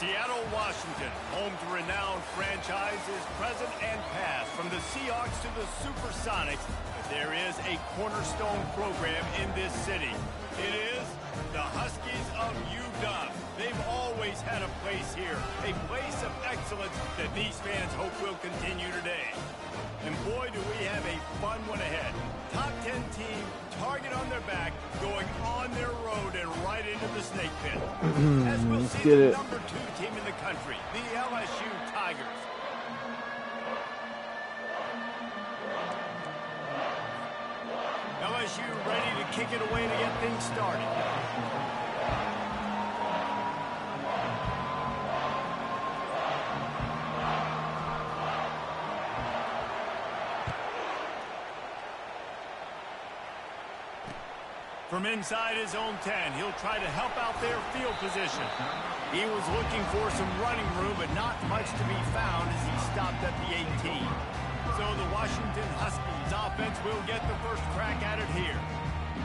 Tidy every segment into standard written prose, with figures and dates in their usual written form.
Seattle, Washington, home to renowned franchises, present and past, from the Seahawks to the Supersonics. But there is a cornerstone program in this city. It is the Huskies of UW. They've always had a place here, a place of excellence that these fans hope will continue today. And boy, do we have a fun one ahead. Top 10 team, target on their back, going on their road and right into the snake pit. As we'll see the number 2 team in the country, the LSU Tigers. LSU ready to kick it away to get things started. From inside his own 10, he'll try to help out their field position. He was looking for some running room, but not much to be found as he stopped at the 18. So the Washington Huskies offense will get the first crack at it here.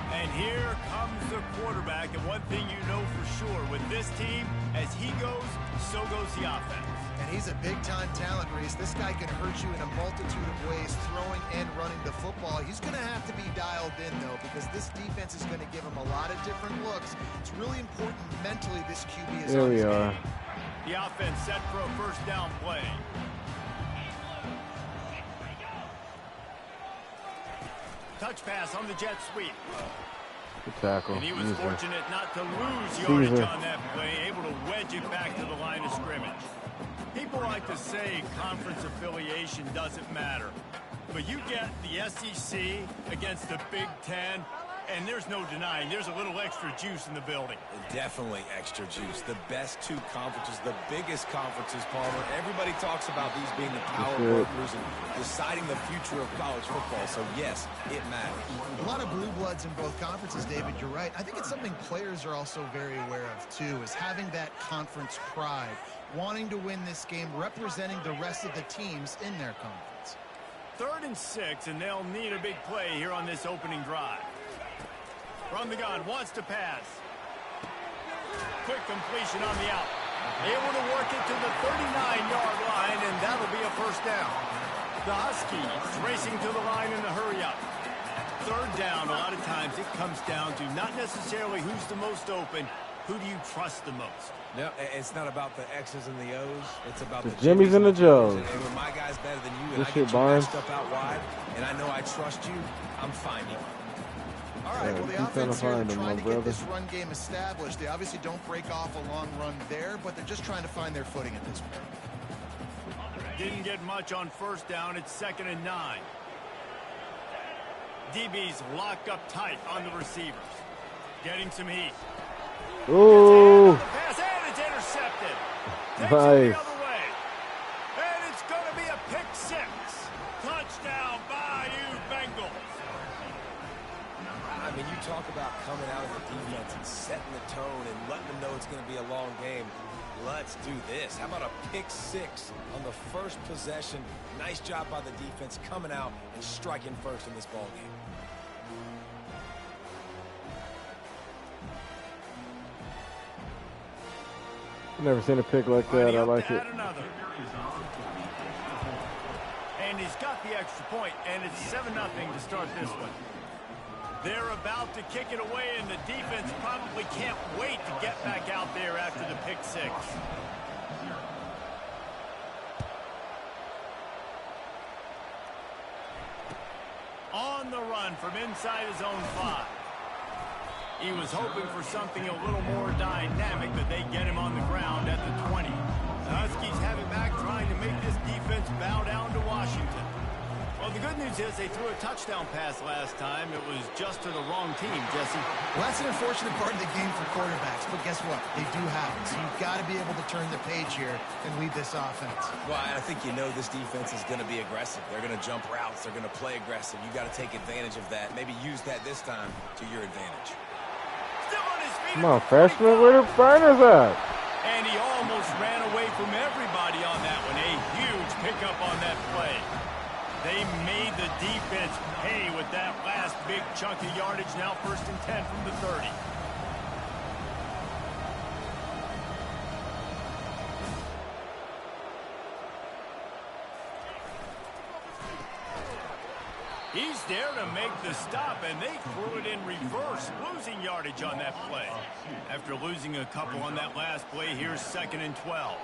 And here comes the quarterback. And one thing you know for sure with this team, as he goes, so goes the offense. And he's a big-time talent, Reese. This guy can hurt you in a multitude of ways, throwing and running the football. He's going to have to be dialed in, though, because this defense is going to give him a lot of different looks. It's really important mentally this QB is on his game. The offense set for a first down play. Touch pass on the jet sweep. Good tackle. And he was fortunate not to lose yardage on that play, able to wedge it back to the line of scrimmage. People like to say conference affiliation doesn't matter. But you get the SEC against the Big Ten, and there's no denying there's a little extra juice in the building. Definitely extra juice. The best 2 conferences, the biggest conferences, Palmer. Everybody talks about these being the power brokers and deciding the future of college football. So, yes, it matters. A lot of blue bloods in both conferences, David. You're right. I think it's something players are also very aware of, too, is having that conference pride, wanting to win this game, representing the rest of the teams in their conference. 3rd and 6, and they'll need a big play here on this opening drive. From the gun, wants to pass. Quick completion on the out. Able to work it to the 39-yard line, and that'll be a first down. The Huskies racing to the line in the hurry-up. 3rd down, a lot of times it comes down to not necessarily who's the most open, who do you trust the most? No, it's not about the X's and the O's. It's about the Jimmys and the Joes. And when my guy's better than you, and This I shit, get you Barnes. matched up out wide, and I know I trust you, I'm fine. All right, well, the offense here trying to get this run game established. They obviously don't break off a long run there, but they're just trying to find their footing at this point. Didn't get much on first down. It's 2nd and 9. DB's locked up tight on the receivers. Getting some heat. Ooh. Pass, and it's intercepted. Takes Nice. it the other way. And it's going to be a pick 6. Touchdown, Bayou Bengals. I mean, you talk about coming out of the defense and setting the tone and letting them know it's going to be a long game. Let's do this. How about a pick 6 on the first possession? Nice job by the defense coming out and striking first in this ball game. I've never seen a pick like that. I like it. And he's got the extra point, and it's 7-0 to start this one. They're about to kick it away, and the defense probably can't wait to get back out there after the pick 6. On the run from inside his own 5. He was hoping for something a little more dynamic, but they get him on the ground at the 20. The Huskies have it back, trying to make this defense bow down to Washington. Well, the good news is they threw a touchdown pass last time. It was just to the wrong team, Jesse. Well, that's an unfortunate part of the game for quarterbacks, but guess what? They do happen. So you've got to be able to turn the page here and lead this offense. Well, I think you know this defense is going to be aggressive. They're going to jump routes. They're going to play aggressive. You got to take advantage of that. Maybe use that this time to your advantage. Still on his feet. Come on, freshman. Where the burners at? And he almost ran away from everybody on that one. A huge pickup on that play. They made the defense pay with that last big chunk of yardage. Now 1st and 10 from the 30. He's there to make the stop, and they threw it in reverse, losing yardage on that play. After losing a couple on that last play, here's 2nd and 12.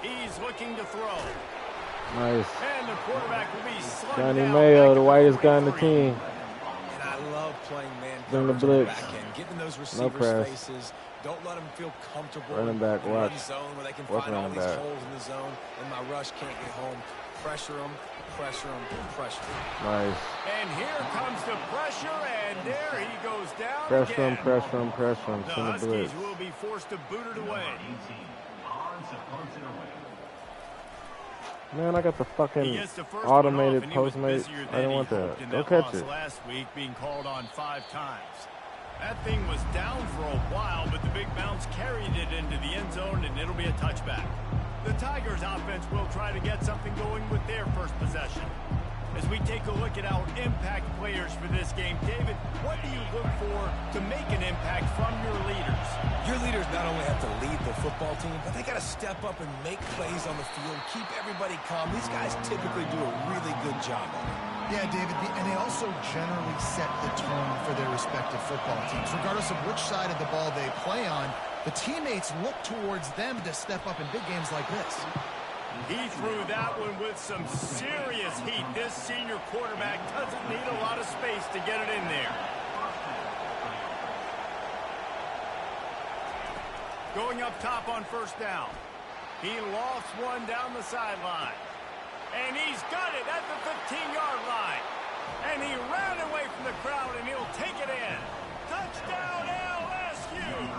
He's looking to throw. Nice. And the quarterback will be slung Johnny down Mayo, back the at whitest guy on the 43. team. And I love playing man Bring the coverage on the blitz. back end, getting those No receivers' press. faces. Don't let them feel comfortable. Running back, in watch. one zone where they can Watch find all running these back. holes in the zone, and my rush can't get home. Pressure them, pressure them, pressure them. Nice. And here comes the pressure, and there he goes down Pressure again. him, pressure him, pressure him. The Send the Huskies blitz. will be forced to boot it away. Man, I got the He fucking gets the first automated one off, and he was Postmate. busier I than didn't he want hoped that. in Go that catch loss it. last week, being called on 5 times. That thing was down for a while, but the big bounce carried it into the end zone, and it'll be a touchback. The Tigers offense will try to get something going with their first possession. As we take a look at our impact players for this game, David, what do you look for to make an impact from your leaders? Your leaders not only have to lead the football team, but they got to step up and make plays on the field, keep everybody calm. These guys typically do a really good job of it. Yeah, David, and they also generally set the tone for their respective football teams. Regardless of which side of the ball they play on, the teammates look towards them to step up in big games like this. He threw that one with some serious heat. This senior quarterback doesn't need a lot of space to get it in there. Going up top on 1st down. He lofts one down the sideline. And he's got it at the 15-yard line. And he ran away from the crowd, and he'll take it in. Touchdown, LSU!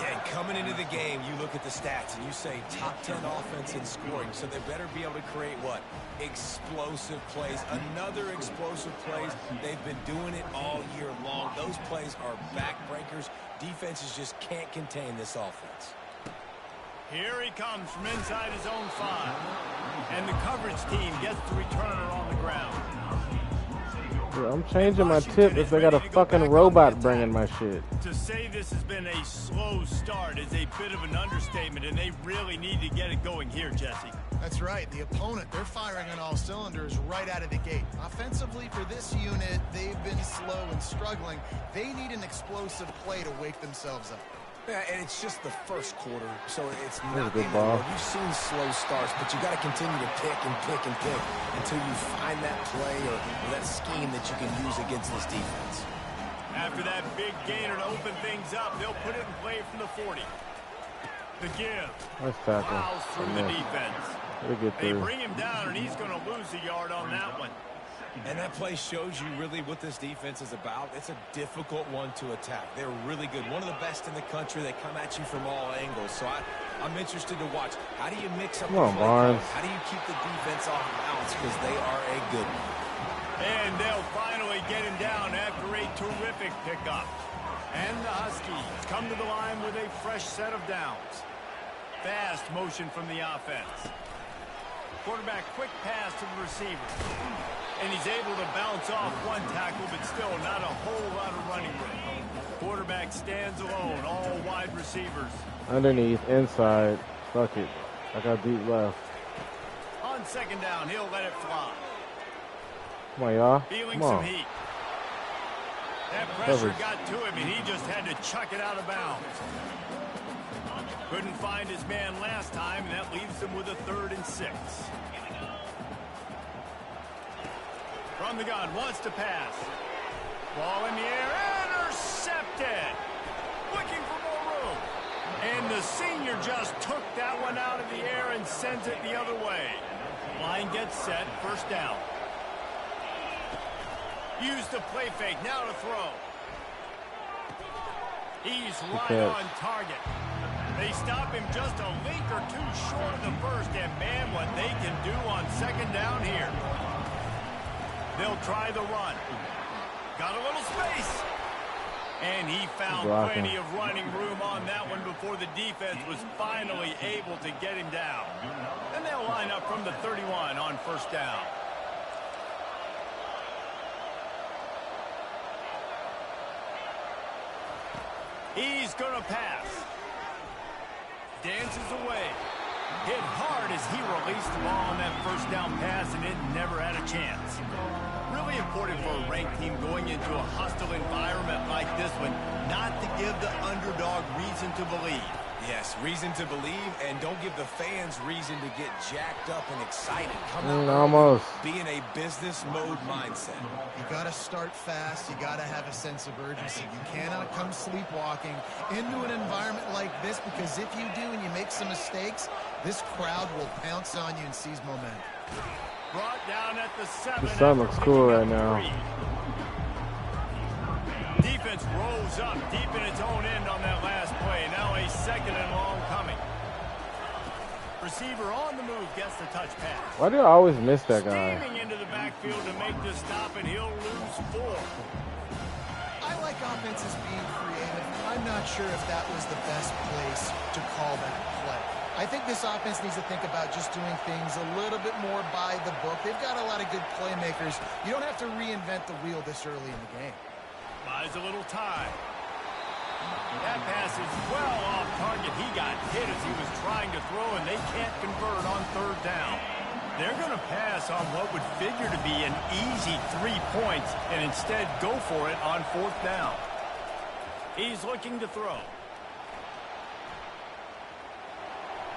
Yeah, coming into the game, you look at the stats and you say top 10 offense in scoring, so they better be able to create what? Explosive plays. Another explosive plays. They've been doing it all year long. Those plays are backbreakers. Defenses just can't contain this offense. Here he comes from inside his own 5. And the coverage team gets the returner on the ground. Yeah, I'm changing my tip if they got a fucking robot bringing my shit. To say this has been a slow start is a bit of an understatement, and they really need to get it going here, Jesse. That's right. The opponent, they're firing on all cylinders right out of the gate. Offensively, for this unit, they've been slow and struggling. They need an explosive play to wake themselves up. Yeah, and it's just the first quarter, so it's was a not good the end of the ball. world. You've seen slow starts, but you got to continue to pick and pick and pick until you find that play or that scheme that you can use against this defense. After that big gainer to open things up, they'll put it in play from the 40. The give. Nice tackle. Plows through the Nice. defense. They get They through. bring him down, and he's going to lose a yard on that one. And that play shows you really what this defense is about. It's a difficult one to attack. They're really good. One of the best in the country. They come at you from all angles. So I'm interested to watch. How do you mix up Come on, the play Barnes. calling? How do you keep the defense off balance? Because they are a good one. And they'll finally get him down after a terrific pickup. And the Huskies come to the line with a fresh set of downs. Fast motion from the offense. Quarterback quick pass to the receiver. And he's able to bounce off one tackle, but still not a whole lot of running room. Quarterback stands alone, all wide receivers. Underneath, inside. Fuck it. I got deep left. On 2nd down, he'll let it fly. Come on, y'all. Feeling Come some on. heat. That pressure Coverage. got to him, and he just had to chuck it out of bounds. Couldn't find his man last time, and that leaves him with a 3rd and 6. From the gun, wants to pass. Ball in the air, intercepted. Looking for more room. And the senior just took that one out of the air and sends it the other way. Line gets set, 1st down. Use the play fake, now to throw. He's right on target. They stop him just a link or two short of the 1st, and man, what they can do on 2nd down here. They'll try the run. Got a little space. And he found plenty of running room on that one before the defense was finally able to get him down. And they'll line up from the 31 on 1st down. He's going to pass. Dances away. Hit hard as he released the ball on that first down pass, and it never had a chance. Really important for a ranked team going into a hostile environment like this one, not to give the underdog reason to believe. Yes, reason to believe, and don't give the fans reason to get jacked up and excited. Come out almost. Be in a business mode mindset. You got to start fast. You got to have a sense of urgency. You cannot come sleepwalking into an environment like this, because if you do and you make some mistakes, this crowd will pounce on you and seize momentum. Brought down at the 7. The sun looks cool right now. Defense rolls up deep in its own end on that last play. Now a 2nd and long coming. Receiver on the move gets the touch pass. Why do I always miss that guy? Steaming into the backfield to make the stop, and he'll lose 4. I like offenses being creative. I'm not sure if that was the best place to call that play. I think this offense needs to think about just doing things a little bit more by the book. They've got a lot of good playmakers. You don't have to reinvent the wheel this early in the game. Buys a little time. That pass is well off target. He got hit as he was trying to throw, and they can't convert on 3rd down. They're going to pass on what would figure to be an easy 3 points and instead go for it on 4th down. He's looking to throw.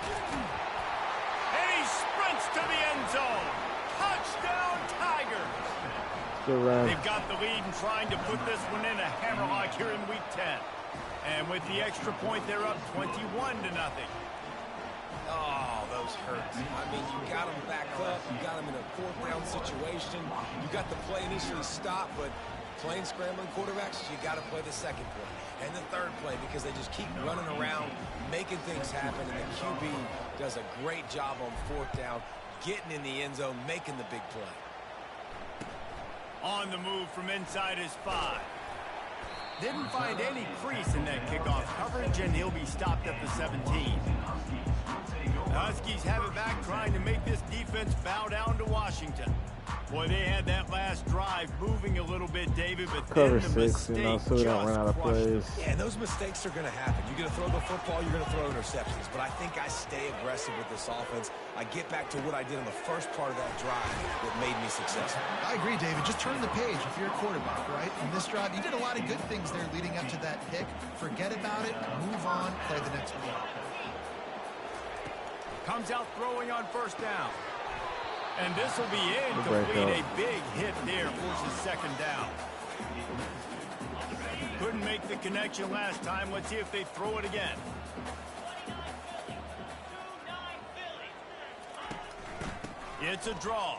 And he sprints to the end zone. Touchdown, Tigers. They've got the lead and trying to put this one in a hammerlock here in Week 10. And with the extra point, they're up 21-0. Oh, those hurt. I mean, you got them back up. You got them in a 4th down situation. You got the play initially stopped, but playing scrambling quarterbacks, you got to play the 2nd play and the 3rd play, because they just keep running around, making things happen, and the QB does a great job on 4th down, getting in the end zone, making the big play. On the move from inside his 5. Didn't find any crease in that kickoff coverage, and he'll be stopped at the 17. The Huskies have it back, trying to make this defense bow down to Washington. Boy, they had that last drive moving a little bit, David, but Cover then the 6, you know, so we don't run out of plays. Yeah, those mistakes are going to happen. You're going to throw the football, you're going to throw interceptions. But I think I stay aggressive with this offense. I get back to what I did in the first part of that drive that made me successful. I agree, David. Just turn the page if you're a quarterback, right? In this drive, you did a lot of good things there leading up to that pick. Forget about it, move on, play the next play. Comes out throwing on 1st down. And this will be incomplete. A big hit there, forces 2nd down. Couldn't make the connection last time. Let's see if they throw it again. It's a draw.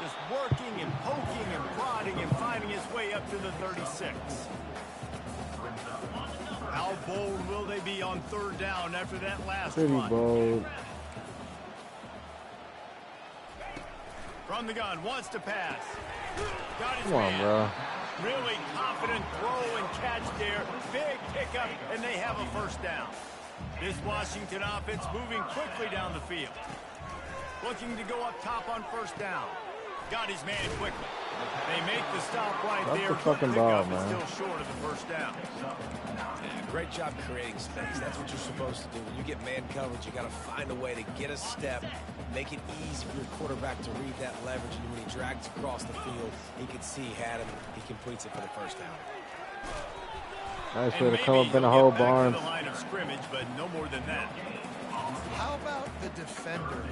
Just working and poking and prodding and finding his way up to the 36. How bold will they be on 3rd down after that last Pretty run? bold. From the gun, wants to pass. Got his Come on, man. bro. Really confident throw and catch there. Big pickup, and they have a 1st down. This Washington offense moving quickly down the field. Looking to go up top on 1st down. Got his man quickly. They make the stop right That's there. the fucking ball, Pickup man. is still short of the 1st down. Great job creating space. That's what you're supposed to do. When you get man coverage, you got to find a way to get a step, make it easy for your quarterback to read that leverage. And when he drags across the field, he can see he had him. He completes it for the 1st down. Nice way to come up in the whole barn. The line of scrimmage, but no more than that. How about the defender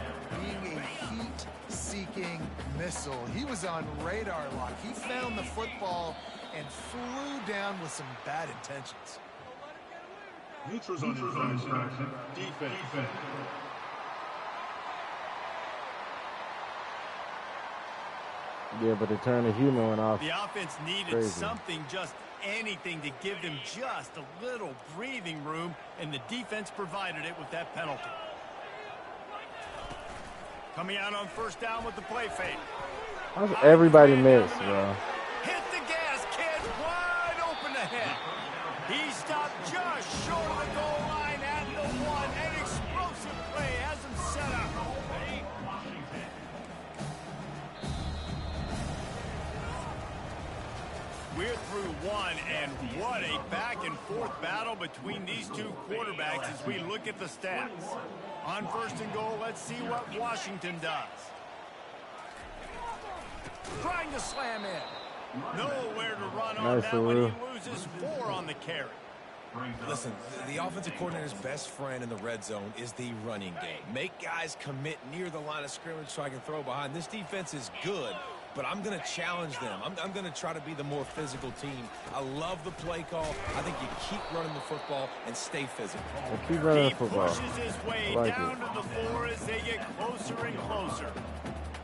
being a heat-seeking missile? He was on radar lock. He found the football and flew down with some bad intentions. Neutrals on infraction. Defense. Yeah, but they turned the human one off. The offense needed something, just anything, to give them just a little breathing room, and the defense provided it with that penalty. Coming out on 1st down with the play fake. How's everybody miss, bro? Hit the gas, kid. Wide open ahead. He stopped just short of the goal line at the 1. An explosive play has him set up. We're through 1, and what a back-and-forth battle between these two quarterbacks as we look at the stats. On 1st and goal, let's see what Washington does. Trying to slam in. Nowhere to run on that one. He loses 4 on the carry. Listen, the offensive coordinator's best friend in the red zone is the running game. Make guys commit near the line of scrimmage so I can throw behind. This defense is good, but I'm going to challenge them. I'm going to try to be the more physical team. I love the play call. I think you keep running the football and stay physical. Keep running the football. He pushes his way down to the floor as they get closer and closer.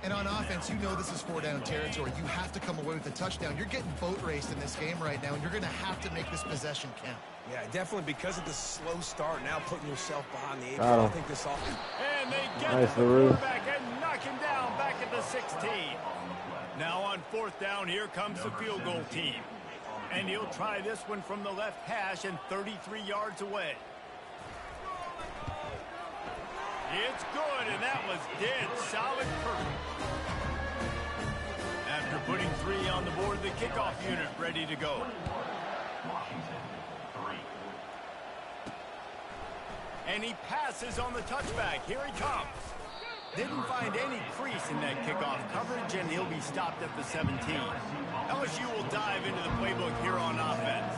And on offense, you know this is 4-down territory. You have to come away with a touchdown. You're getting boat raced in this game right now, and you're going to have to make this possession count. Yeah, definitely, because of the slow start, now putting yourself behind the 8 ball. I think this offense. And they get the quarterback and knock him down back at the 16. Now on 4th down, here comes the field goal team. And he'll try this one from the left hash and 33 yards away. It's good, and that was dead solid perfect. After putting 3 on the board, the kickoff unit ready to go. And he passes on the touchback. Here he comes. Didn't find any crease in that kickoff coverage, and he'll be stopped at the 17. LSU will dive into the playbook here on offense.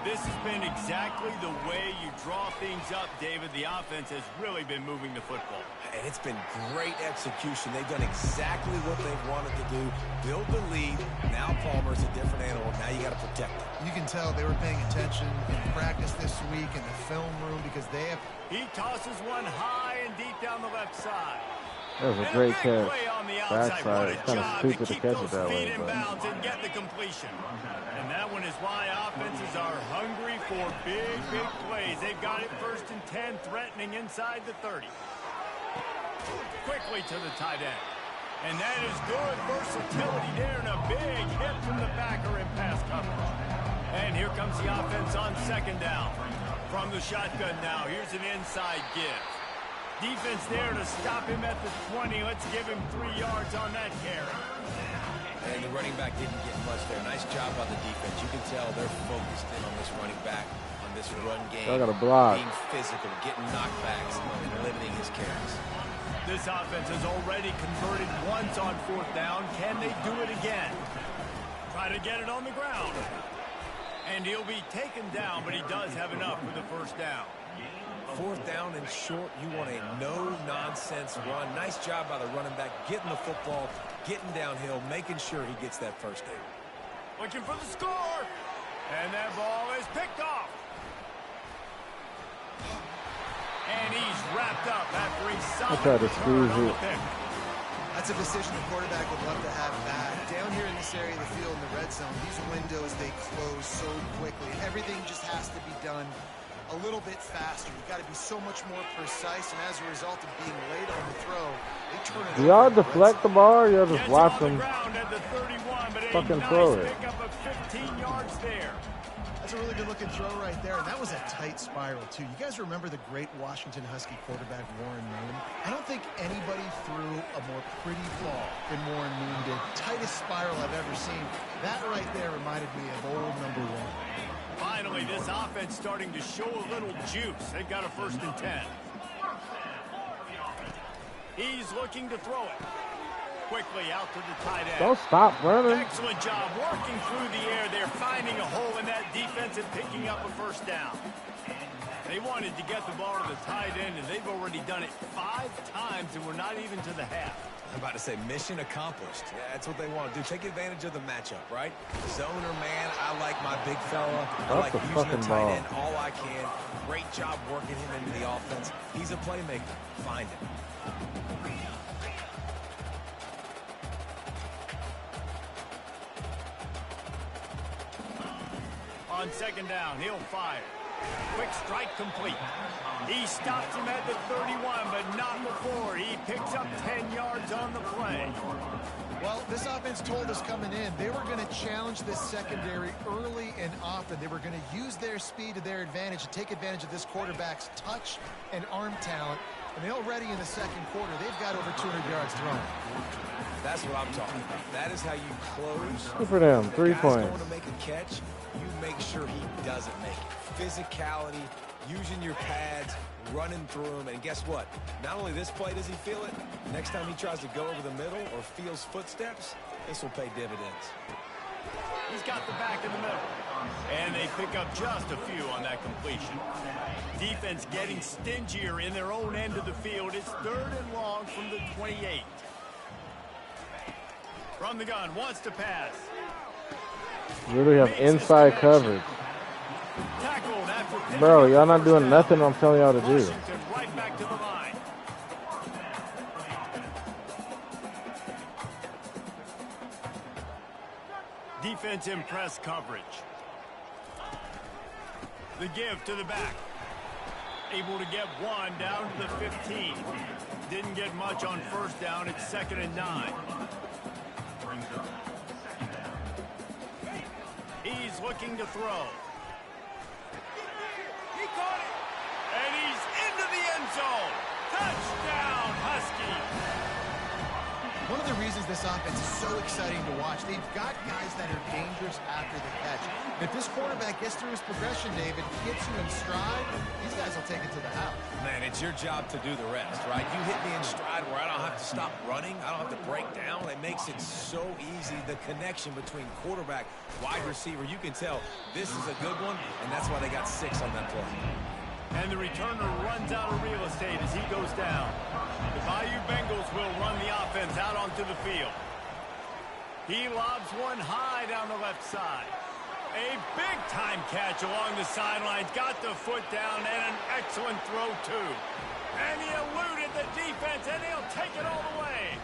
This has been exactly the way you draw things up, David. The offense has really been moving the football. And it's been great execution. They've done exactly what they've wanted to do. Build the lead. Now Palmer's a different animal. Now you got to protect it. You can tell they were paying attention in practice this week in the film room because they have... He tosses one high and deep down the left side. That was a great catch. Backside. It's kind of stupid to catch it that way. But... and get the completion. And that one is why offenses are hungry for big, big plays. They've got it 1st and 10, threatening inside the 30. Quickly to the tight end. And that is good versatility there, and a big hit from the backer in pass coverage. And here comes the offense on 2nd down. From the shotgun now, here's an inside give. Defense there to stop him at the 20. Let's give him 3 yards on that carry. And the running back didn't get much there. Nice job by the defense. You can tell they're focused in on this running back, on this run game. I got a block. Being physical, getting knockbacks, and limiting his carries. This offense has already converted once on 4th down. Can they do it again? Try to get it on the ground. And he'll be taken down, but he does have enough for the 1st down. 4th down and short, you want a no-nonsense run. Nice job by the running back, getting the football, getting downhill, making sure he gets that 1st down. Looking for the score. And that ball is picked off. And he's wrapped up after he solid return on the pick. That's a decision the quarterback would love to have back. Down here in this area of the field in the red zone, these windows, they close so quickly. Everything just has to be done a little bit faster. You've got to be so much more precise, and as a result of being late on the throw, they turn it over. Do y'all deflect the ball, or y'all just watch them fucking throw it? Pick up a 15 yards there. That's a really good-looking throw right there, and that was a tight spiral, too. You guys remember the great Washington Husky quarterback, Warren Moon? I don't think anybody threw a more pretty ball than Warren Moon did. Tightest spiral I've ever seen. That right there reminded me of old number 1. Finally, this offense starting to show a little juice. They've got a 1st and 10. He's looking to throw it. Quickly out to the tight end. Don't stop running. Excellent job working through the air. They're finding a hole in that defense and picking up a 1st down. They wanted to get the ball to the tight end, and they've already done it 5 times, and we're not even to the half. I'm about to say mission accomplished. Yeah, that's what they want to do. Take advantage of the matchup, right? Zone or man, I like my big fella. I like using the tight end all I can. Great job working him into the offense. He's a playmaker. Find him. On 2nd down, he'll fire. Quick strike complete. He stops him at the 31, but not before. He picks up 10 yards on the play. Well, this offense told us coming in they were going to challenge this secondary early and often. They were going to use their speed to their advantage and take advantage of this quarterback's touch and arm talent. And already in the 2nd quarter, they've got over 200 yards thrown. That's what I'm talking about. That is how you close. Good for them. 3 points. Going to make a catch, you make sure he doesn't make it. Physicality, using your pads, running through them, and guess what? Not only this play does he feel it, next time he tries to go over the middle or feels footsteps, this will pay dividends. He's got the back in the middle. And they pick up just a few on that completion. Defense getting stingier in their own end of the field. It's 3rd and long from the 28. From the gun, wants to pass. Really have inside coverage. Tackled after Bro, y'all not doing nothing I'm telling y'all to do. Washington right back to the line. Defense in press coverage. The give to the back. Able to get one down to the 15. Didn't get much on first down. It's 2nd and 9. He's looking to throw. He caught it. And he's into the end zone. Touchdown, Husky. One of the reasons this offense is so exciting to watch, they've got guys that are dangerous after the catch. If this quarterback gets through his progression, David, gets you in stride, these guys will take it to the house. Man, it's your job to do the rest, right? You hit me in stride where I don't have to stop running. I don't have to break down. It makes it so easy. The connection between quarterback, wide receiver, you can tell this is a good one, and that's why they got 6 on that play. And the returner runs out of real estate as he goes down. The Bayou Bengals will run the offense out onto the field. He lobs one high down the left side. A big-time catch along the sidelines. Got the foot down and an excellent throw, too. And he eluded the defense, and he'll take it all the way.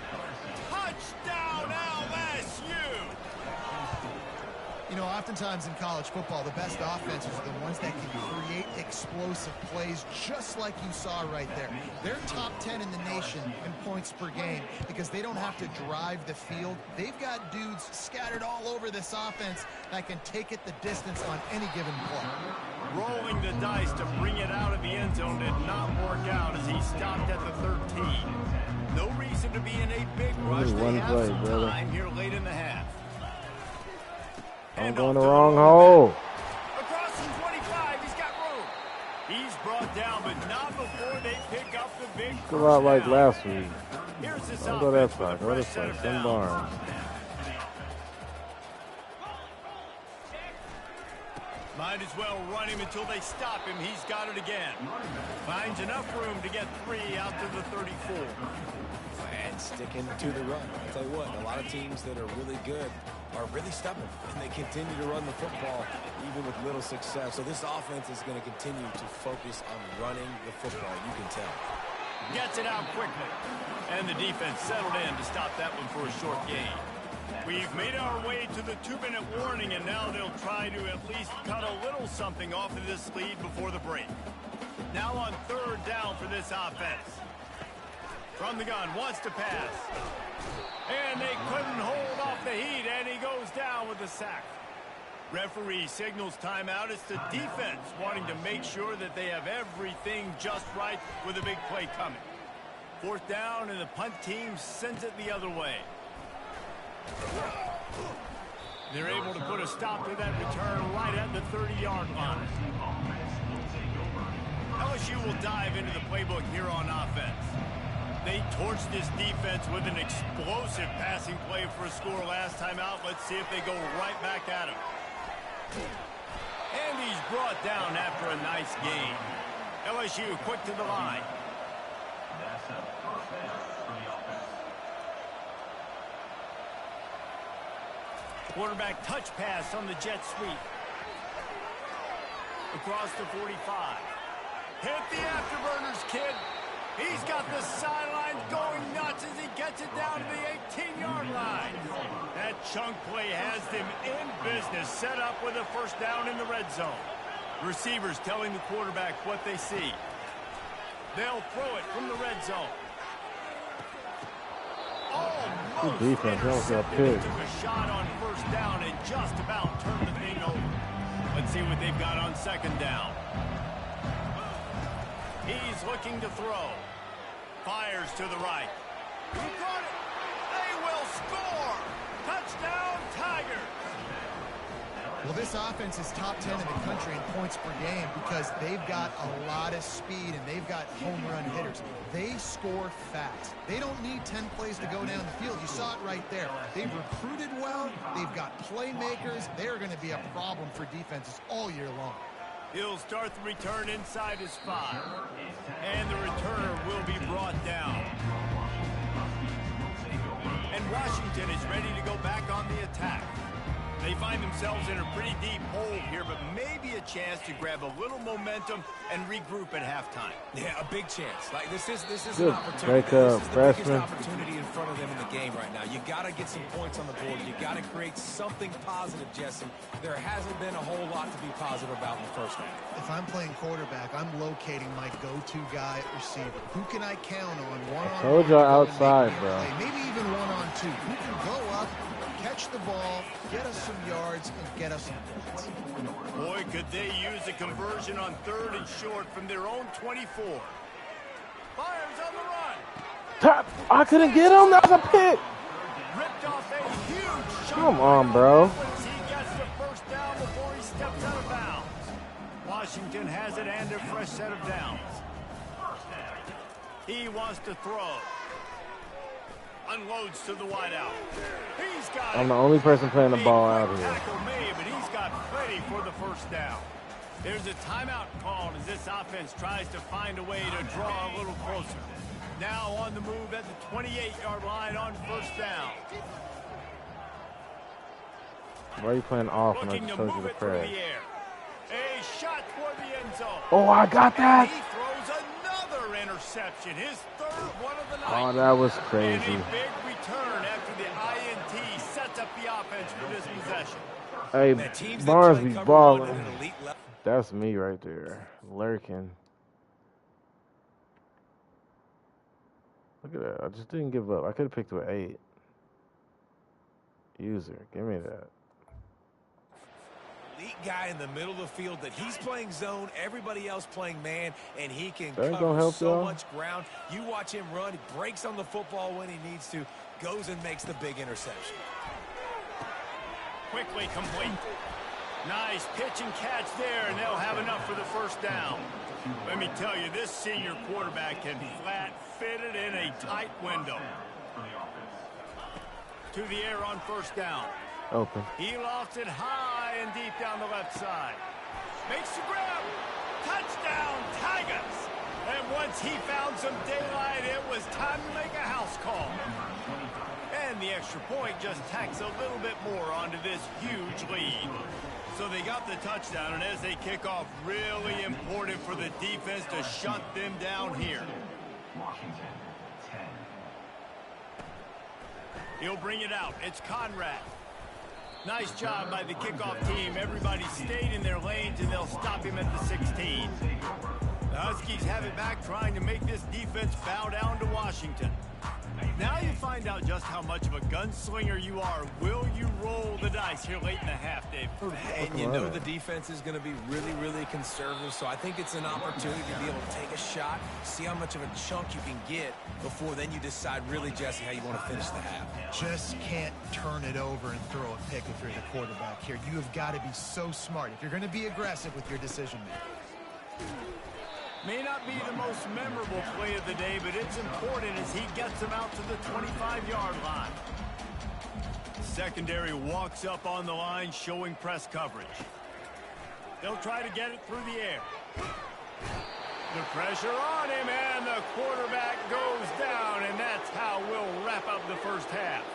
Touchdown, LSU! You know, oftentimes in college football, the best offenses are the ones that can create explosive plays just like you saw right there. They're top 10 in the nation in points per game because they don't have to drive the field. They've got dudes scattered all over this offense that can take it the distance on any given play. Rolling the dice to bring it out of the end zone did not work out as he stopped at the 13. No reason to be in a big rush. They have some time here late in the half. I'm going the wrong hole. Across from 25, he's got room. He's brought down, but not before they pick up the big It's a lot like last week. Here's this Don't go that side. Go this side. Some Barnes. Might as well run him until they stop him. He's got it again. Finds enough room to get 3 out to the 34. And sticking to the run. I'll tell you what, a lot of teams that are really good are really stubborn, and they continue to run the football even with little success. So this offense is going to continue to focus on running the football, you can tell. Gets it out quickly. And the defense settled in to stop that one for a short gain. We've made our way to the 2-minute warning, and now they'll try to at least cut a little something off of this lead before the break. Now on 3rd down for this offense. From the gun, wants to pass. And they couldn't hold off the heat, and he goes down with a sack. Referee signals timeout. It's the defense wanting to make sure that they have everything just right with a big play coming. 4th down, and the punt team sends it the other way. They're able to put a stop to that return right at the 30-yard line. LSU will dive into the playbook here on offense. They torched this defense with an explosive passing play for a score last time out. Let's see if they go right back at him. And he's brought down after a nice gain. LSU quick to the line. Quarterback touch pass on the jet sweep. Across the 45. Hit the afterburners, kid. He's got the sidelines going nuts as he gets it down to the 18-yard line. That chunk play has them in business, set up with a 1st down in the red zone. Receivers telling the quarterback what they see. They'll throw it from the red zone. Good defense. That was a pick. Took a shot on 1st down and just about turned the thing over. Let's see what they've got on 2nd down. He's looking to throw. Fires to the right. He got it. They will score. Touchdown, Tigers. Well, this offense is top 10 in the country in points per game because they've got a lot of speed and they've got home run hitters. They score fast. They don't need 10 plays to go down the field. You saw it right there. They've recruited well. They've got playmakers. They're going to be a problem for defenses all year long. He'll start the return inside his 5. And the returner will be brought down. And Washington is ready to go back on the attack. They find themselves in a pretty deep hole here, but maybe a chance to grab a little momentum and regroup at halftime. Yeah, a big chance. Like this is Good an opportunity. break This up, is the freshman. biggest opportunity in front of them in the game right now. You got to get some points on the board. You got to create something positive, Jesse. There hasn't been a whole lot to be positive about in the first half. If I'm playing quarterback, I'm locating my go-to guy at receiver. Who can I count on one-on-one? Told y'all outside, bro. Maybe even one-on-two. Who can go up, catch the ball, get us some yards, and get us some points. Boy, could they use a conversion on 3rd and short from their own 24. Fires on the run. Top. I couldn't get him. That was a pick. Ripped off a huge shot. Come on, bro. He gets the first down before he steps out of bounds. Washington has it and a fresh set of downs. He wants to throw. Unloads to the wideout. He's got I'm the only person playing the ball out here. Tackle made, but he's got plenty for the first down. There's a timeout called as this offense tries to find a way to draw a little closer. Now on the move at the 28-yard line on first down. Why are you playing off when I Looking just to told you move to it through press? the air. A shot toward the end zone. Oh, I got that. He throws another interception. His 3rd one of the night. Oh, that was And crazy. a big return after the INT sets up the offense for this possession. Hey, That teams that Barnes play be cover one at balling. an elite level. That's me right there, lurking. Look at that. I just didn't give up. I could have picked with 8. User, give me that. Elite guy in the middle of the field that he's playing zone, everybody else playing man, and he can That ain't cover gonna help so y'all. much ground. You watch him run, he breaks on the football when he needs to, goes and makes the big interception. Quickly complete. Nice pitch and catch there, and they'll have enough for the first down. Let me tell you, this senior quarterback can flat fit it in a tight window. To the air on first down. Open. He lofts it high and deep down the left side. Makes the grab. Touchdown, Tigers. And once he found some daylight, it was time to make a house call. And the extra point just tacks a little bit more onto this huge lead. So they got the touchdown, and as they kick off, really important for the defense to shut them down here. Washington, 10. He'll bring it out. It's Conrad. Nice job by the kickoff team. Everybody stayed in their lanes, and they'll stop him at the 16. The Huskies have it back, trying to make this defense bow down to Washington. Now you find out just how much of a gunslinger you are. Will you roll the dice here late in the half, Dave? And you know the defense is going to be really, really conservative, so I think it's an opportunity to be able to take a shot, see how much of a chunk you can get before then you decide really, Jesse, how you want to finish the half. Just can't turn it over and throw a pick if you're the quarterback here. You have got to be so smart if you're going to be aggressive with your decision making. May not be the most memorable play of the day, but it's important as he gets him out to the 25-yard line. Secondary walks up on the line, showing press coverage. They'll try to get it through the air. The pressure on him, and the quarterback goes down, and that's how we'll wrap up the first half.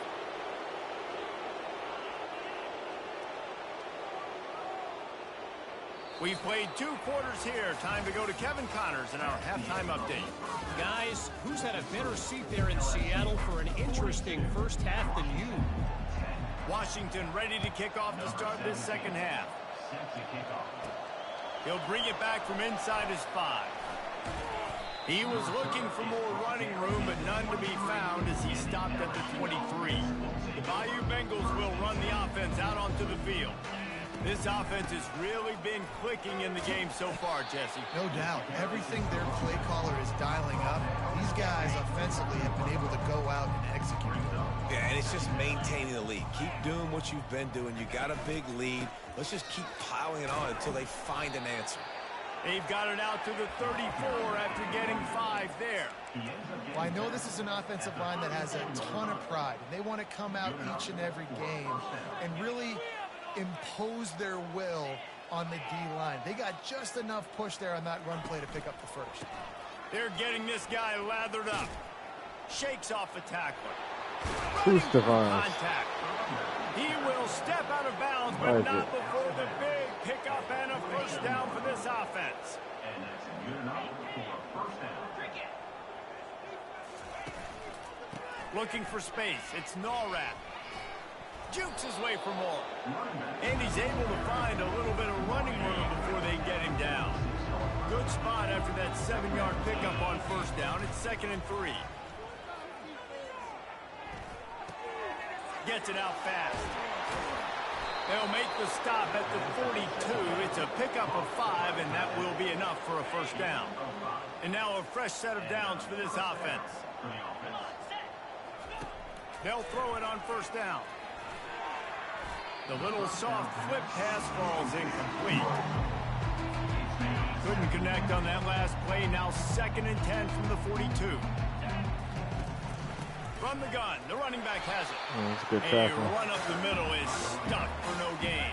We've played 2 quarters here. Time to go to Kevin Connors in our halftime update. Guys, who's had a better seat there in Seattle for an interesting first half than you? Washington ready to kick off to start this second half. He'll bring it back from inside his 5. He was looking for more running room, but none to be found as he stopped at the 23. The Bayou Bengals will run the offense out onto the field. This offense has really been clicking in the game so far, Jesse. No doubt. Everything their play caller is dialing up, these guys offensively have been able to go out and execute it. Yeah, and it's just maintaining the lead. Keep doing what you've been doing. You got a big lead. Let's just keep piling it on until they find an answer. They've got it out to the 34 after getting 5 there. Well, I know this is an offensive line that has a ton of pride, and they want to come out each and every game and really impose their will on the D-line. They got just enough push there on that run play to pick up the first. They're getting this guy lathered up. Shakes off a tackler. Contact. He will step out of bounds, but not before the big pickup and a first down for this offense. And that's good enough for a first down. Looking for space. It's Norrat. Jukes his way for more. And he's able to find a little bit of running room before they get him down. Good spot after that 7-yard pickup on first down. It's 2nd and 3. Gets it out fast. They'll make the stop at the 42. It's a pickup of 5, and that will be enough for a first down. And now a fresh set of downs for this offense. They'll throw it on first down. The little soft flip pass falls incomplete. Couldn't connect on that last play. Now 2nd and 10 from the 42. From the gun, the running back has it. That's a good A tackle. run up the middle is stuck for no gain.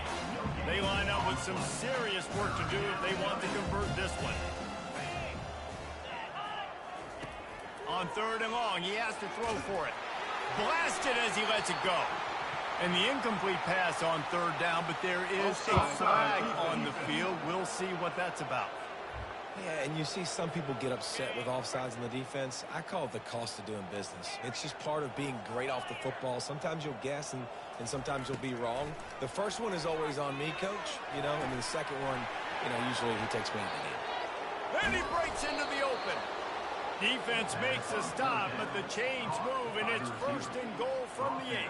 They line up with some serious work to do if they want to convert this one. On 3rd and long, he has to throw for it. Blasted as he lets it go. And the incomplete pass on 3rd down, but there is a flag on the field. We'll see what that's about. Yeah, and you see some people get upset with offsides in the defense. I call it the cost of doing business. It's just part of being great off the football. Sometimes you'll guess and sometimes you'll be wrong. The first one is always on me, Coach, and then the second one, usually he takes me out of the game. And he breaks into the open. Defense makes a stop, but the chains move, and it's 1st and goal from the 8.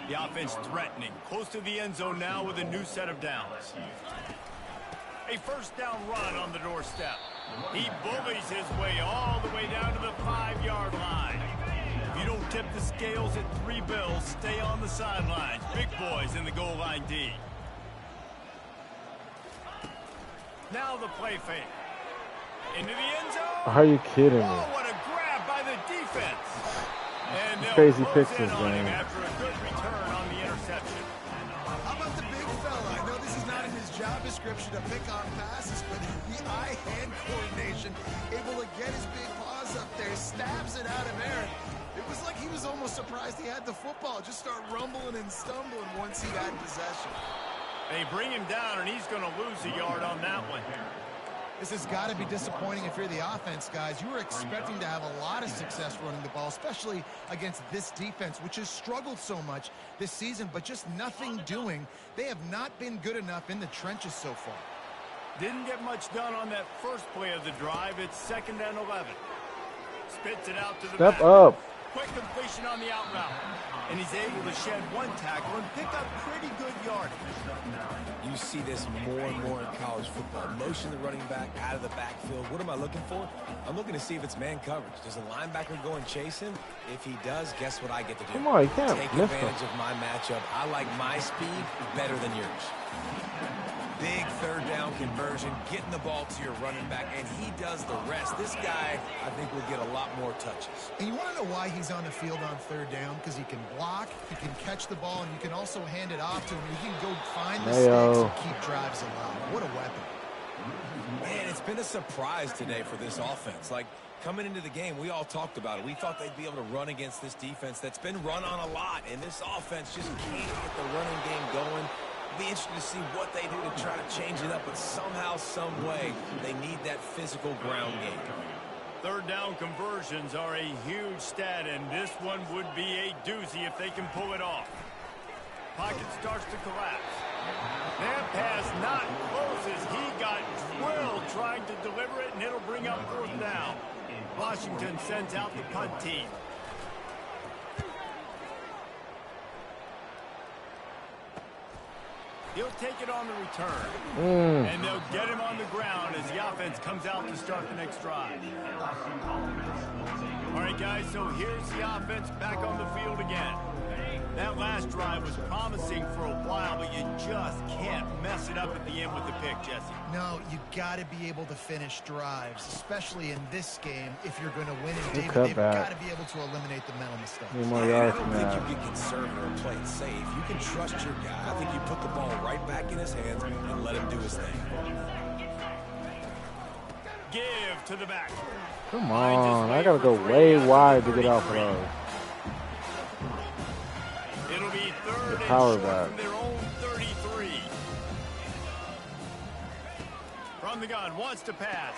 The offense threatening, close to the end zone now with a new set of downs. A first down run on the doorstep. He bullies his way all the way down to the 5-yard line. If you don't tip the scales at 3 bills, stay on the sidelines. Big boys in the goal line D. Now the play fake. Into the end zone. Are you kidding me? Oh, what a grab by the defense. And Crazy close picks in this on him game. after a good return on the interception. How about the big fella? I know this is not in his job description to pick on passes, but the eye-hand coordination, able to get his big paws up there, stabs it out of air. It was like he was almost surprised he had the football. Just start rumbling and stumbling once he got possession. They bring him down, and he's going to lose a yard on that one. This has got to be disappointing if you're the offense, guys. You were expecting to have a lot of success running the ball, especially against this defense, which has struggled so much this season, but just nothing doing. They have not been good enough in the trenches so far. Didn't get much done on that first play of the drive. It's 2nd and 11. Spits it out to the Step back. up. Quick completion on the out route. And he's able to shed 1 tackle and pick up pretty good yardage. You see this more and more in college football. Motion the running back out of the backfield. What am I looking for? I'm looking to see if it's man coverage. Does the linebacker go and chase him? If he does, guess what I get to do? Come on, you can't take miss him. advantage of my matchup. I like my speed better than yours. Big 3rd down conversion, getting the ball to your running back, and he does the rest. This guy, I think, will get a lot more touches. And you want to know why he's on the field on 3rd down? Because he can block, he can catch the ball, and you can also hand it off to him. He can go find the sticks and keep drives alive. What a weapon. Man, it's been a surprise today for this offense. Like, coming into the game, we all talked about it. We thought they'd be able to run against this defense that's been run on a lot, and this offense just can't get the running game going. It'll be interesting to see what they do to try to change it up, but somehow, some way, they need that physical ground game. 3rd down conversions are a huge stat, and this one would be a doozy if they can pull it off. Pocket starts to collapse. That pass not close as he got drilled trying to deliver it, and it'll bring up 4th down. Washington sends out the punt team. He'll take it on the return. And they'll get him on the ground as the offense comes out to start the next drive. All right, guys, so here's the offense back on the field again. That last drive was promising for a while, but you just can't mess it up at the end with the pick, Jesse. No, you got to be able to finish drives, especially in this game. If you're going to win it, David, they've got to be able to eliminate the mental mistakes. Need more yards from I don't that. think you get conservative and play it safe. You can trust your guy. I think you put the ball right back in his hands and let him do his thing. Give to the back. Come on, I got to go way wide to get off of those. It'll be third and Power short back. from their own 33. From the gun, wants to pass.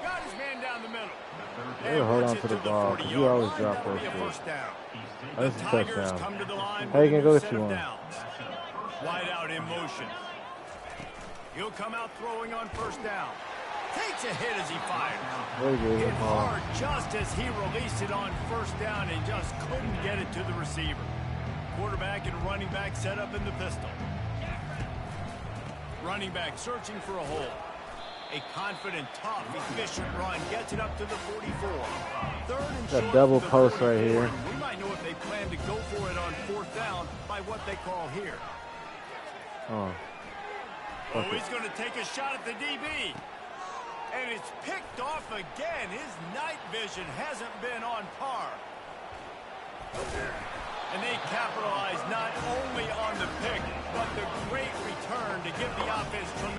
Got his man down the middle. Hey, hold on to the ball, 'cause you always drop those shit. shit. Down. That's a Tigers touchdown. come to the line. Hey, you can go with what a you set of want. downs. Wide out in motion. He'll come out throwing on first down. Takes a hit as he fires. Very good. Hit hard just as he released it on first down and just couldn't get it to the receiver. Quarterback and running back set up in the pistol. Running back searching for a hole. A confident, tough, efficient run gets it up to the 44. Third and That short double to the post right 44. here. We might know if they plan to go for it on fourth down by what they call here. Oh. Oh, he's going to take a shot at the DB. And it's picked off again. His night vision hasn't been on par. And they capitalize not only on the pick, but the great return to give the offense from...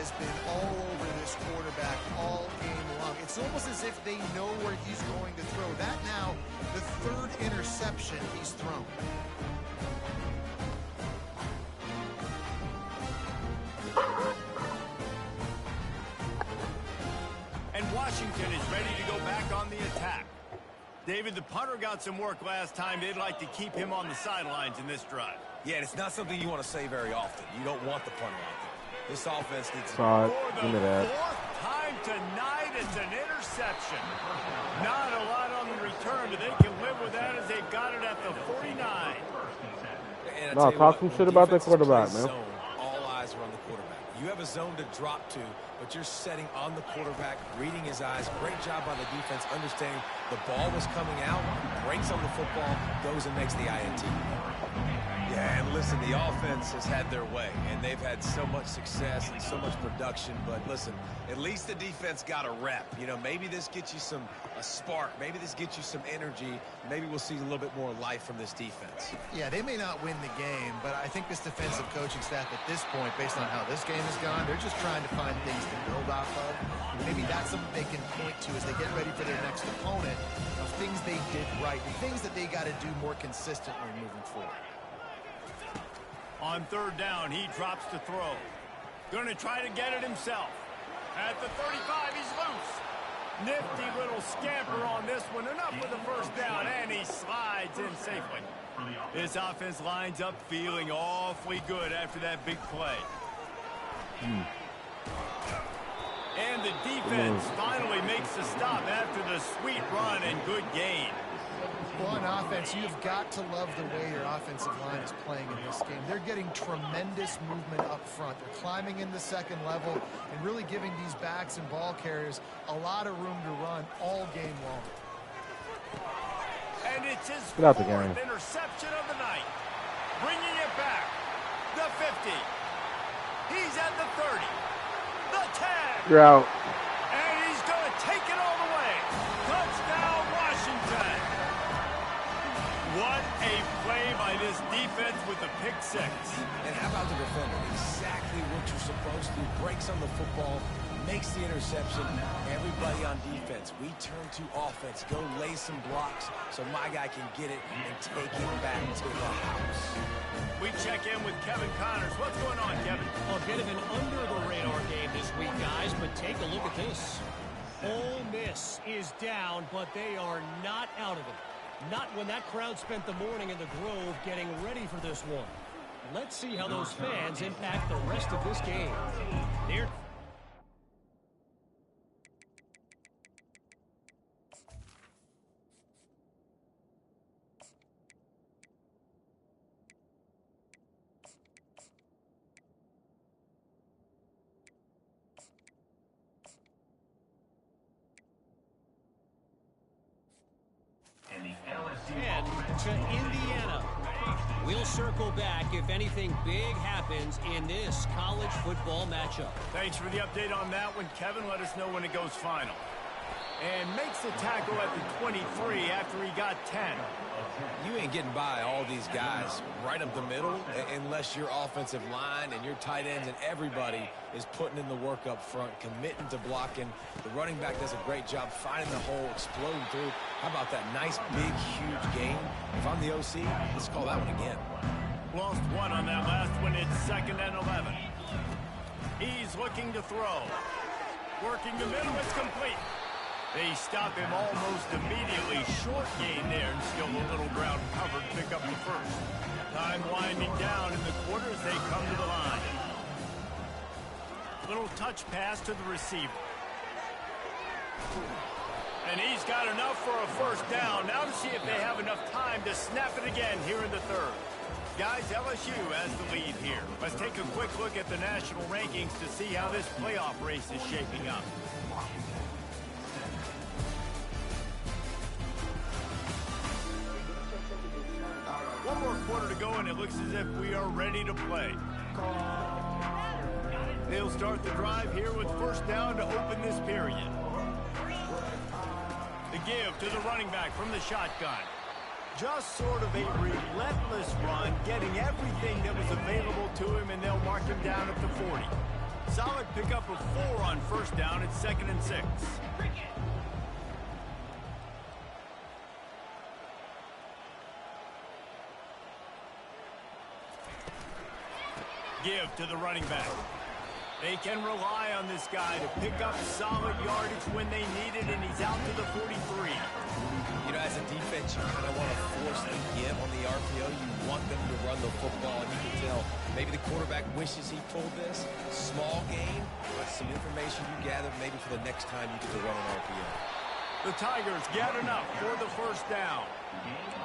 has been all over this quarterback all game long. It's almost as if they know where he's going to throw. That now, the third interception he's thrown. And Washington is ready to go back on the attack. David, the punter got some work last time. They'd like to keep him on the sidelines in this drive. Yeah, and it's not something you want to say very often. You don't want the punter out there. This offense needs to... Saw it. For Give me the that. fourth time tonight, it's an interception. Not a lot on the return, but they can live with that as they've got it at the 49. And I No, tell you talk what, some shit about that defenses play quarterback, man. zone, all eyes are on the quarterback. You have a zone to drop to, but you're setting on the quarterback, reading his eyes. Great job by the defense, understanding the ball was coming out, breaks on the football, goes and makes the INT. Yeah, and listen, the offense has had their way, and they've had so much success and so much production. But listen, at least the defense got a rep. You know, maybe this gets you a spark. Maybe this gets you some energy. Maybe we'll see a little bit more life from this defense. Yeah, they may not win the game, but I think this defensive coaching staff at this point, based on how this game has gone, they're just trying to find things to build off of. Maybe that's something they can point to as they get ready for their next opponent, of things they did right, the things that they got to do more consistently moving forward. On third down, he drops to throw. Going to try to get it himself. At the 35, he's loose. Nifty little scamper on this one. Enough with the first down, and he slides in safely. This offense lines up feeling awfully good after that big play. And the defense finally makes the stop after the sweet run and good gain. Well, on offense, you've got to love the way your offensive line is playing in this game. They're getting tremendous movement up front. They're climbing in the second level and really giving these backs and ball carriers a lot of room to run all game long. And it's his Get out the fourth game. interception of the night. Bringing it back. The 50. He's at the 30. The 10. You're out. And he's going to take it all the way. Touchdown, Washington. What a play by this defense with the pick six. And how about the defender? Exactly what you're supposed to. Breaks on the football, makes the interception. Everybody on defense, we turn to offense. Go lay some blocks so my guy can get it and take it back to the house. We check in with Kevin Connors. What's going on, Kevin? A bit of an under-the-radar game this week, guys, but take a look at this. Ole Miss is down, but they are not out of it. Not when that crowd spent the morning in the Grove getting ready for this one. Let's see how those fans impact the rest of this game. They're to Indiana. We'll circle back if anything big happens in this college football matchup. Thanks for the update on that one, Kevin. Let us know when it goes final. And makes the tackle at the 23 after he got 10. You ain't getting by all these guys right up the middle unless your offensive line and your tight ends and everybody is putting in the work up front, committing to blocking. The running back does a great job finding the hole, exploding through. How about that nice, big, huge gain? If I'm the OC, let's call that one again. Lost one on that last one. It's 2nd and 11. He's looking to throw. Working the middle. It's complete. They stop him almost immediately. Short gain there, and still a little ground covered. Pick up the first. Time winding down in the quarter as they come to the line. Little touch pass to the receiver. And he's got enough for a first down. Now to see if they have enough time to snap it again here in the third. Guys, LSU has the lead here. Let's take a quick look at the national rankings to see how this playoff race is shaping up. One more quarter to go, and it looks as if we are ready to play. They'll start the drive here with first down to open this period. The give to the running back from the shotgun. Just sort of a relentless run, getting everything that was available to him, and they'll mark him down at the 40. Solid pickup of 4 on first down. It's 2nd and 6. Give to the running back. They can rely on this guy to pick up solid yardage when they need it, and he's out to the 43. You know, as a defense, you kind of want to force the give on the RPO. You want them to run the football, and you can tell maybe the quarterback wishes he pulled this. Small gain, but some information you gather maybe for the next time you get to run an RPO. The Tigers get enough for the first down.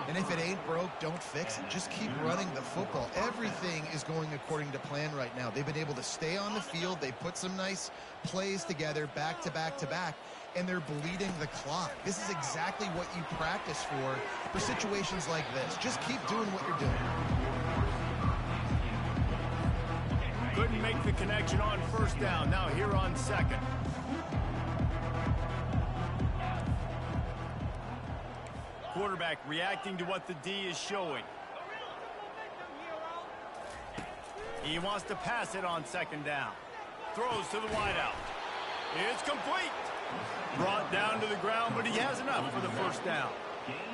And if it ain't broke, don't fix it. Just keep running the football. Everything is going according to plan right now. They've been able to stay on the field. They put some nice plays together back to back to back, and they're bleeding the clock. This is exactly what you practice for situations like this. Just keep doing what you're doing. Couldn't make the connection on first down. Now here on 2nd. Quarterback reacting to what the D is showing. He wants to pass it on 2nd down. Throws to the wideout. It's complete. Brought down to the ground, but he has enough for the first down.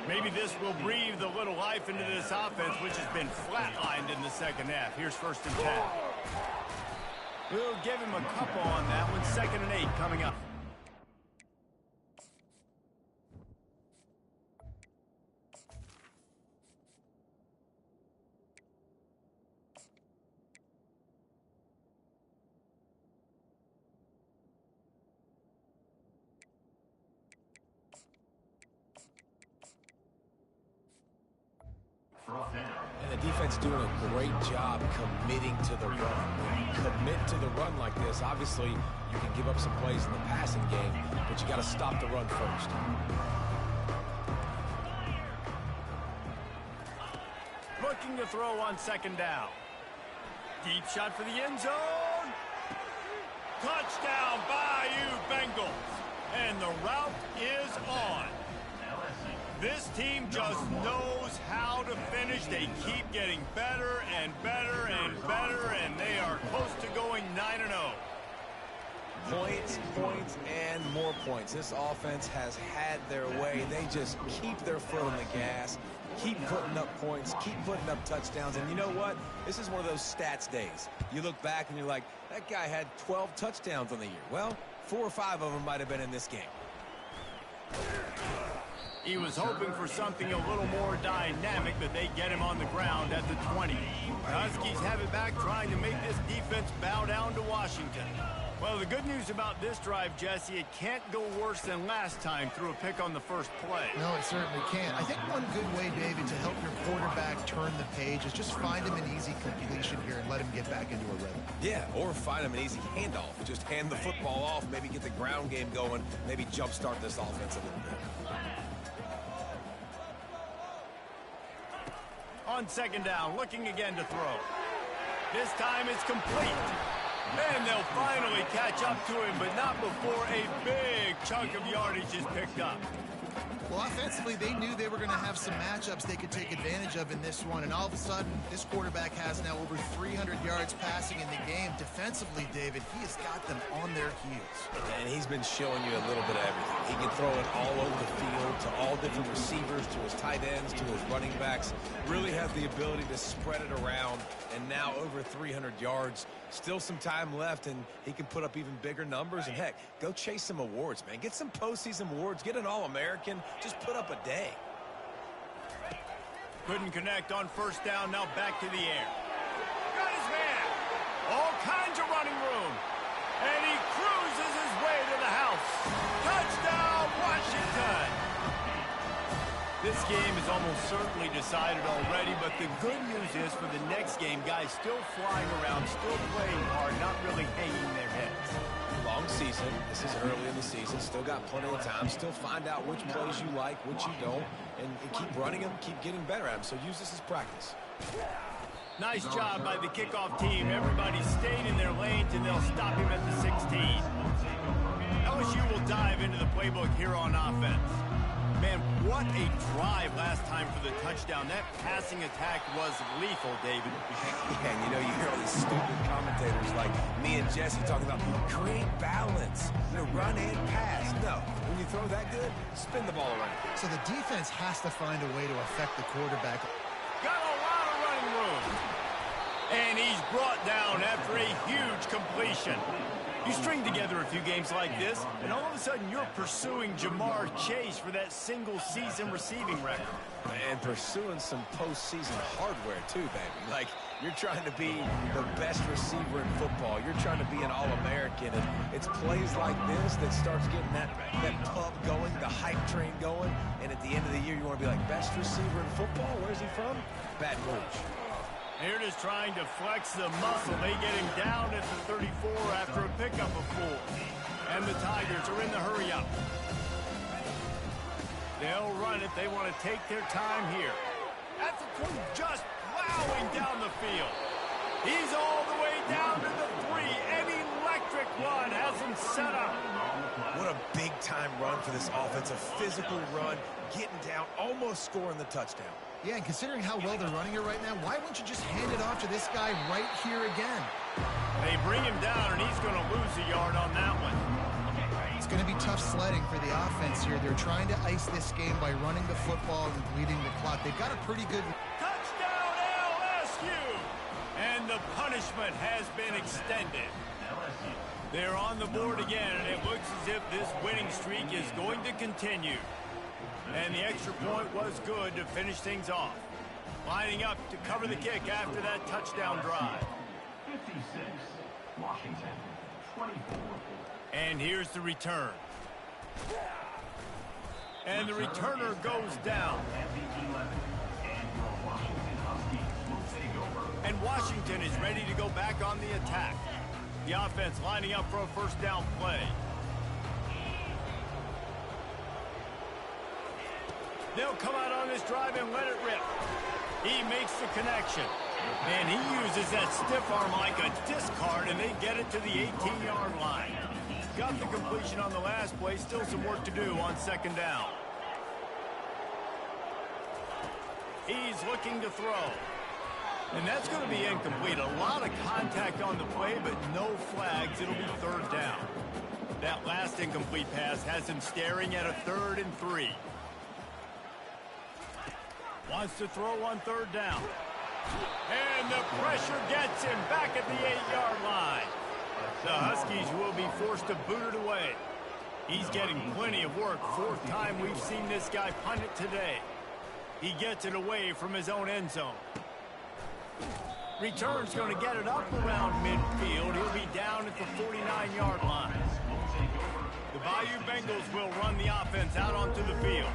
Maybe this will breathe a little life into this offense, which has been flatlined in the second half. Here's 1st and 10. We'll give him a couple on that one. 2nd and 8 coming up. And the defense doing a great job committing to the run. When you commit to the run like this, obviously you can give up some plays in the passing game, but you got to stop the run first. Looking to throw on 2nd down. Deep shot for the end zone. Touchdown, Bayou Bengals. And the route is on. This team just knows how to finish. They keep getting better and better and better, and they are close to going 9-0. Points, points, and more points. This offense has had their way. They just keep their foot on the gas, keep putting up points, keep putting up touchdowns. And you know what? This is one of those stats days. You look back and you're like, that guy had 12 touchdowns on the year. Well, 4 or 5 of them might have been in this game. He was hoping for something a little more dynamic, but they get him on the ground at the 20. Huskies have it back, trying to make this defense bow down to Washington. Well, the good news about this drive, Jesse, it can't go worse than last time through a pick on the first play. No, it certainly can't. I think one good way, David, to help your quarterback turn the page is just find him an easy completion here and let him get back into a rhythm. Yeah, or find him an easy handoff. Just hand the football off, maybe get the ground game going, maybe jumpstart this offense a little bit. On 2nd down, looking again to throw. This time it's complete. And they'll finally catch up to him, but not before a big chunk of yardage is picked up. Well, offensively, they knew they were going to have some matchups they could take advantage of in this one, and all of a sudden, this quarterback has now over 300 yards passing in the game. Defensively, David, he has got them on their heels. And he's been showing you a little bit of everything. He can throw it all over the field to all different receivers, to his tight ends, to his running backs. Really has the ability to spread it around, and now over 300 yards. Still some time left, and he can put up even bigger numbers. And, heck, go chase some awards, man. Get some postseason awards. Get an All-American. Just put up a day. Couldn't connect on first down. Now back to the air. Got his man. All kinds of running room. And he cruises his way to the house. Touchdown, Washington. This game is almost certainly decided already, but the good news is for the next game, guys still flying around, still playing hard, not really hanging their heads. Long season. This is early in the season. Still got plenty of time. Still find out which plays you like, which you don't, and keep running them, keep getting better at them. So use this as practice. Nice job by the kickoff team. Everybody stayed in their lanes, and they'll stop him at the 16. LSU will dive into the playbook here on offense. Man, what a drive last time for the touchdown. That passing attack was lethal, David. Yeah, and you know, you hear all these stupid commentators like me and Jesse talking about create balance, run and pass. No, when you throw that good, spin the ball around. So the defense has to find a way to affect the quarterback. Got a lot of running room. And he's brought down after a huge completion. You string together a few games like this, and all of a sudden you're pursuing Jamar Chase for that single-season receiving record. And pursuing some postseason hardware, too, baby. Like, you're trying to be the best receiver in football. You're trying to be an All-American. And it's plays like this that starts getting that pub going, the hype train going. And at the end of the year, you want to be like, best receiver in football? Where's he from? Baton Rouge. They're just trying to flex the muscle. They get him down at the 34 after a pickup of 4. And the Tigers are in the hurry-up. They'll run it. They want to take their time here. That's a quick, just plowing down the field. He's all the way down to the 3. An electric run has him set up. What a big-time run for this offense. A physical run, getting down, almost scoring the touchdown. Yeah, and considering how well they're running it right now, why wouldn't you just hand it off to this guy right here again? They bring him down, and he's going to lose a yard on that one. It's going to be tough sledding for the offense here. They're trying to ice this game by running the football and bleeding the clock. They've got a pretty good... Touchdown, LSU! And the punishment has been extended. They're on the board again, and it looks as if this winning streak is going to continue. And the extra point was good to finish things off. Lining up to cover the kick after that touchdown drive. 56, Washington, 24. And here's the return. And the returner goes down. And Washington is ready to go back on the attack. The offense lining up for a first down play. They'll come out on this drive and let it rip. He makes the connection. And he uses that stiff arm like a discard, and they get it to the 18-yard line. Got the completion on the last play. Still some work to do on second down. He's looking to throw. And that's going to be incomplete. A lot of contact on the play, but no flags. It'll be third down. That last incomplete pass has him staring at a 3rd and 3. Wants to throw on third down. And the pressure gets him back at the 8-yard line. The Huskies will be forced to boot it away. He's getting plenty of work. 4th time we've seen this guy punt it today. He gets it away from his own end zone. Return's going to get it up around midfield. He'll be down at the 49-yard line. The Bayou Bengals will run the offense out onto the field.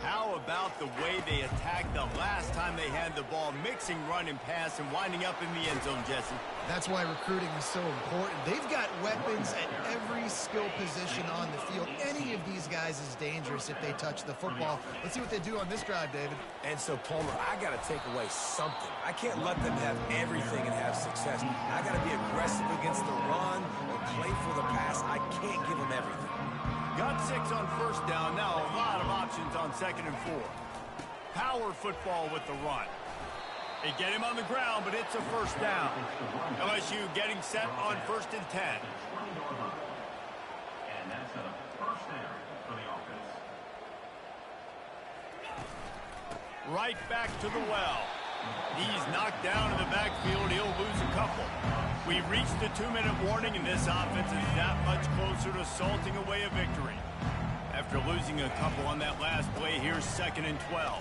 How about the way they attacked the last time they had the ball, mixing run and pass and winding up in the end zone, Jesse? That's why recruiting is so important. They've got weapons at every skill position on the field. Any of these guys is dangerous if they touch the football. Let's see what they do on this drive, David. And so, Palmer, I got to take away something. I can't let them have everything and have success. I got to be aggressive against the run or play for the pass. I can't give them everything. Got 6 on first down. Now a lot of options on 2nd and 4. Power football with the run. They get him on the ground, but it's a first down. LSU getting set on 1st and 10. And that's a first down for the offense. Right back to the well. He's knocked down in the backfield. He'll lose a couple. We've reached the 2-minute warning, and this offense is that much closer to salting away a victory. After losing a couple on that last play, here's 2nd and 12.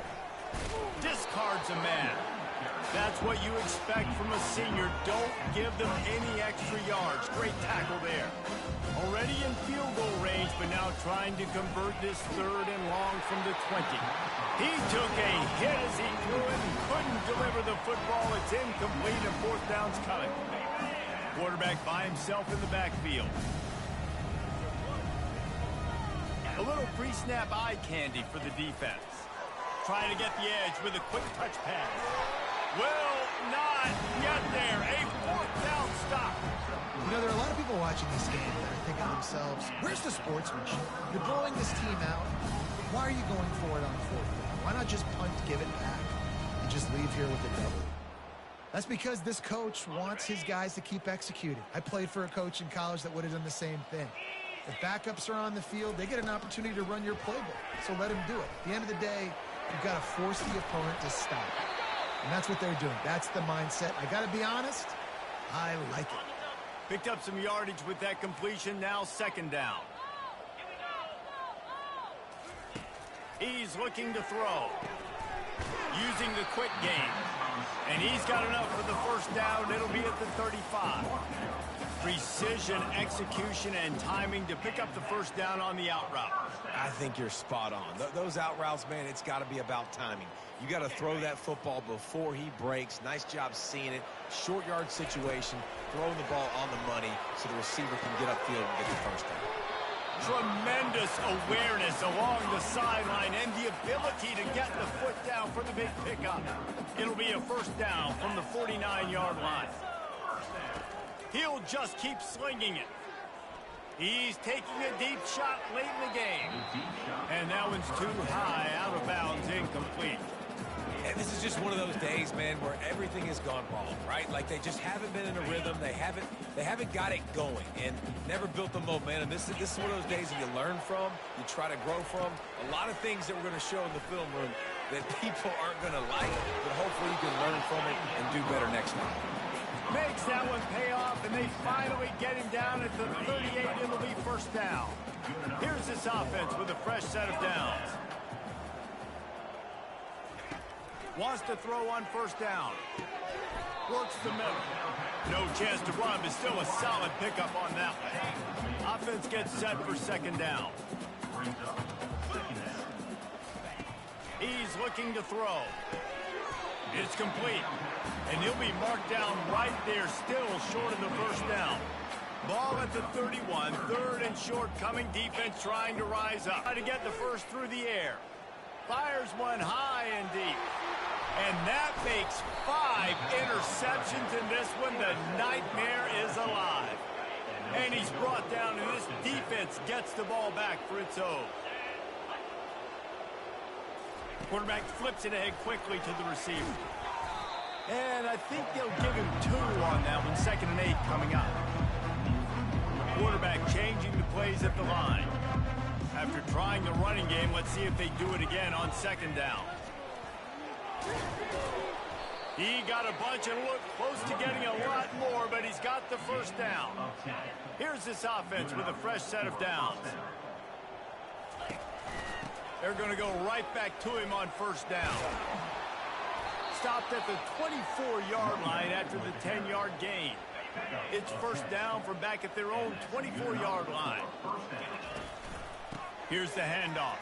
Discards a man. That's what you expect from a senior. Don't give them any extra yards. Great tackle there. Already in field goal range, but now trying to convert this 3rd and long from the 20. He took a hit as he threw it and couldn't deliver the football. It's incomplete, and 4th down's coming. Quarterback by himself in the backfield. A little pre-snap eye candy for the defense. Trying to get the edge with a quick touch pass. Will not get there. A 4th down stop. You know, there are a lot of people watching this game that are thinking to themselves, where's the sportsmanship? You're blowing this team out. Why are you going for it on 4th down? Why not just punt, give it back, and just leave here with a double? That's because this coach wants his guys to keep executing. I played for a coach in college that would have done the same thing. If backups are on the field, they get an opportunity to run your playbook, so let them do it. At the end of the day, you've got to force the opponent to stop. And that's what they're doing. That's the mindset. I got to be honest, I like it. Picked up some yardage with that completion. Now 2nd down. He's looking to throw. Using the quick game. And he's got enough for the 1st down. It'll be at the 35. Precision, execution, and timing to pick up the 1st down on the out route. I think you're spot on. Those out routes, man, it's got to be about timing. You got to throw that football before he breaks. Nice job seeing it. Short yard situation, throwing the ball on the money so the receiver can get upfield and get the 1st down. Tremendous awareness along the sideline and the ability to get the foot down for the big pickup. It'll be a 1st down from the 49-yard line. He'll just keep slinging it. He's taking a deep shot late in the game. And that one's too high, out of bounds, incomplete. And this is just one of those days, man, where everything has gone wrong, right? Like they just haven't been in a rhythm. They haven't got it going and never built the momentum. This is one of those days that you learn from, you try to grow from. A lot of things that we're going to show in the film room that people aren't going to like, but hopefully you can learn from it and do better next time. Makes that one pay off, and they finally get him down at the 38. It'll be 1st down. Here's this offense with a fresh set of downs. Wants to throw on 1st down. Works the middle. No chance to run, but still a solid pickup on that one. Offense gets set for 2nd down. He's looking to throw. It's complete. And he'll be marked down right there, still short of the 1st down. Ball at the 31, 3rd and short, coming defense trying to rise up. Try to get the 1st through the air. Fires one high and deep. And that makes 5 interceptions in this one. The nightmare is alive. And he's brought down, and this defense gets the ball back for its own. Quarterback flips it ahead quickly to the receiver. And I think they'll give him 2 on that one. 2nd and 8 coming up. Quarterback changing the plays at the line. After trying the running game, let's see if they do it again on 2nd down. He got a bunch and looked close to getting a lot more, but he's got the 1st down. Here's this offense with a fresh set of downs. They're going to go right back to him on 1st down. Stopped at the 24-yard line after the 10-yard gain. It's 1st down from back at their own 24-yard line. Here's the handoff.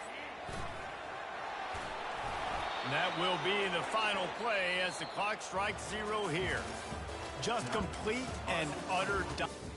And that will be the final play as the clock strikes 0 here. Just complete and utter dominance.